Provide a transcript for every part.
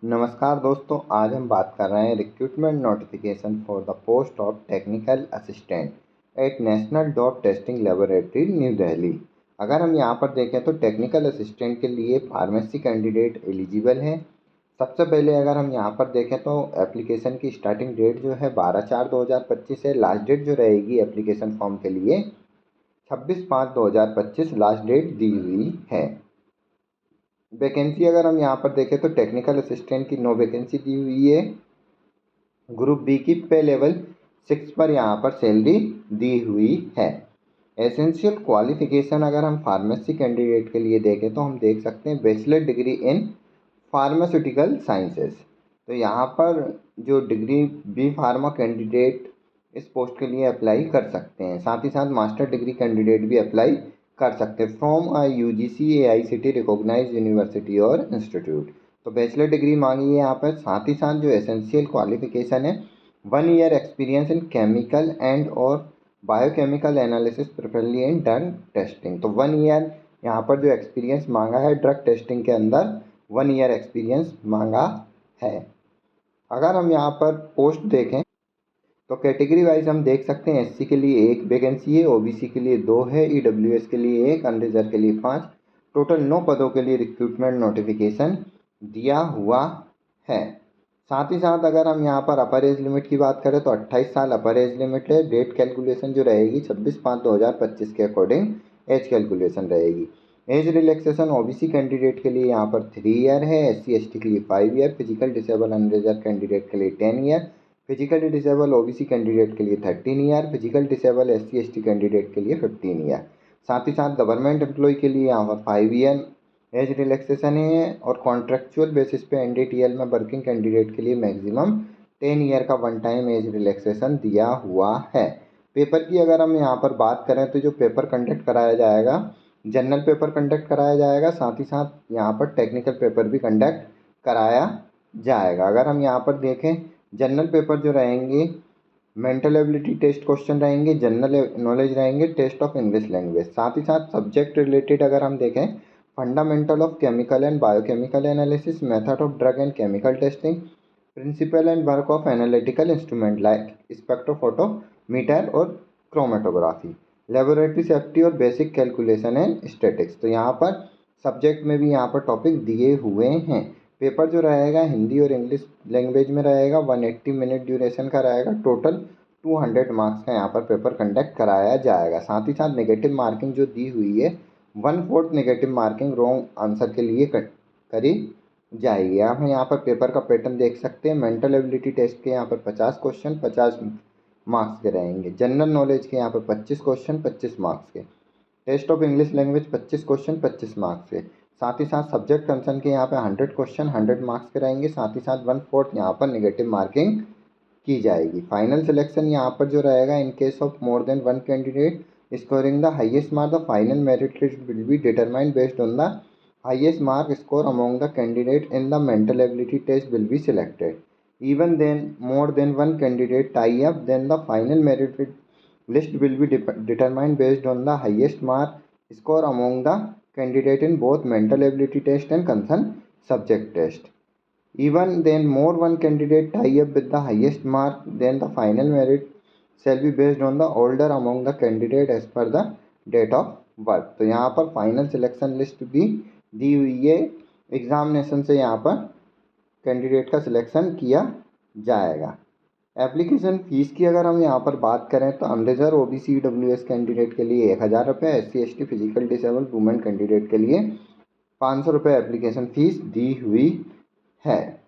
नमस्कार दोस्तों, आज हम बात कर रहे हैं recruitment notification for the post of technical assistant eight national job testing laboratory new Delhi. अगर हम यहाँ पर देखें तो टेक्निकल असिस्टेंट के लिए फार्मेसी कैंडिडेट एलिजिबल है। सबसे पहले अगर हम यहाँ पर देखें तो एप्लीकेशन की स्टार्टिंग डेट जो है 12/4/2025 है। लास्ट डेट जो रहेगी एप्लीकेशन फॉर्म के लिए 26/5/2025 लास्ट डेट दी हुई है। वैकेंसी अगर हम यहाँ पर देखें तो टेक्निकल असिस्टेंट की 9 वैकेंसी दी हुई है। ग्रुप बी की पे लेवल 6 पर यहाँ पर सैलरी दी हुई है। एसेंशियल क्वालिफिकेशन अगर हम फार्मेसी कैंडिडेट के लिए देखें तो हम देख सकते हैं bachelor degree in pharmaceutical sciences. तो यहाँ पर जो डिग्री बी फार्मा कैंडिडेट इस पोस्ट के लिए अप्लाई कर सकते हैं। साथ ही साथ मास्टर डिग्री कैंडिडेट भी अप्लाई कर सकते हैं from UGC AICTE recognised university और इंस्टीट्यूट। तो बैचलर डिग्री मांगी है यहाँ पर। साथ ही साथ जो एसेंशियल क्वालिफिकेशन है 1 year experience in chemical and और बायोकेमिकल एनालिसिस प्रिफरेबली इन ड्रग टेस्टिंग। तो 1 ईयर यहाँ पर जो एक्सपीरियंस मांगा है ड्रग टेस्टिंग के अंदर 1 ईयर एक्सपीरियंस मांगा है। अगर हम यहाँ पर पोस्ट देखें तो कैटेगरी वाइज हम देख सकते हैं SC के लिए 1 वैकेंसी है, OBC के लिए 2 है, EWS के लिए 1, अनरिजर्व के लिए 5। टोटल 9 पदों के लिए रिक्रूटमेंट नोटिफिकेशन दिया हुआ है। साथ ही साथ अगर हम यहाँ पर अपर एज लिमिट की बात करें तो 28 साल अपर एज लिमिट है। डेट कैलकुलेशन जो रहेगी 26/5/2025 के अकॉर्डिंग एज कैलकुलेशन रहेगी। एज रिलैक्सेशन OBC कैंडिडेट के लिए यहाँ पर 3 ईयर है, SC ST के लिए 5 year, physical disable unreserve candidate के लिए 10 year, physically disable OBC candidate के लिए 13 year, physical disable SC ST candidate के लिए 15 ईयर। साथ ही साथ गवर्नमेंट एम्प्लॉय के लिए यहाँ पर 5 ईयर एज रिलैक्सेशन है और कॉन्ट्रेक्चुअल बेसिस पे NDTL में वर्किंग कैंडिडेट के लिए मैक्सिमम 10 ईयर का वन टाइम एज रिलैक्सेशन दिया हुआ है। पेपर की अगर हम यहाँ पर बात करें तो जो पेपर कंडक्ट कराया जाएगा जनरल पेपर कंडक्ट कराया जाएगा। साथ ही साथ यहाँ पर टेक्निकल पेपर भी कंडक्ट कराया जाएगा। अगर हम यहाँ पर देखें जनरल पेपर जो रहेंगे मेंटल एबिलिटी टेस्ट क्वेश्चन रहेंगे, जनरल नॉलेज रहेंगे, टेस्ट ऑफ इंग्लिश लैंग्वेज। साथ ही साथ सब्जेक्ट रिलेटेड अगर हम देखें fundamental of chemical and biochemical analysis, method of drug and chemical testing, principle and work of analytical instrument like spectrophotometer और chromatography, laboratory safety और basic calculation and statics. तो यहाँ पर सब्जेक्ट में भी यहाँ पर टॉपिक दिए हुए हैं। पेपर जो रहेगा हिंदी और इंग्लिश लैंग्वेज में रहेगा। 180 मिनट ड्यूरेशन का रहेगा। टोटल 200 मार्क्स का यहाँ पर पेपर कंडक्ट कराया जाएगा। साथ ही साथ नेगेटिव मार्किंग जो दी हुई है 1/4 नेगेटिव मार्किंग रॉन्ग आंसर के लिए करी जाएगी। आप यहाँ पर पेपर का पैटर्न देख सकते हैं। मेंटल एबिलिटी टेस्ट के यहाँ पर 50 क्वेश्चन 50 मार्क्स के रहेंगे। जनरल नॉलेज के यहाँ पर 25 क्वेश्चन 25 मार्क्स के। Test of English language 25 question 25 marks के। साथ ही साथ सब्जेक्ट कंसर्न के यहाँ पे 100 क्वेश्चन 100 मार्क्स के रहेंगे। साथ ही साथ 1/4 यहाँ पर नेगेटिव मार्किंग की जाएगी। फाइनल सिलेक्शन यहाँ पर जो रहेगा in case of more than 1 candidate scoring the highest mark the final merit list will be determined based on the highest mark score among the candidate in the mental ability test will be selected. Even then more than 1 candidate tie up, then the final merit list will be determined based on the highest mark score among the candidate in both mental ability test and concerned subject test. Even then more 1 candidate tie up with the highest mark, then the final merit shall be based on the order among the candidate as per the date of birth. तो यहाँ पर final selection list भी दी हुई है। Examination से यहाँ पर candidate का सिलेक्शन किया जाएगा। एप्लीकेशन फ़ीस की अगर हम यहाँ पर बात करें तो अनरिजर्व OBC EWS कैंडिडेट के लिए 1000 रुपये, SC ST physical disable women candidate के लिए 500 रुपये एप्लीकेशन फ़ीस दी हुई है।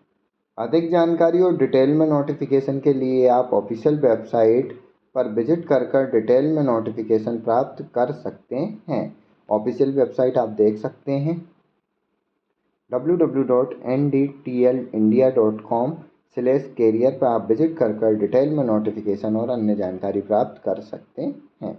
अधिक जानकारी और डिटेल में नोटिफिकेशन के लिए आप ऑफिशियल वेबसाइट पर विजिट कर डिटेल में नोटिफिकेशन प्राप्त कर सकते हैं। ऑफिशियल वेबसाइट आप देख सकते हैं www.ndtlindia.com/career पर आप विजिट कर डिटेल में नोटिफिकेशन और अन्य जानकारी प्राप्त कर सकते हैं।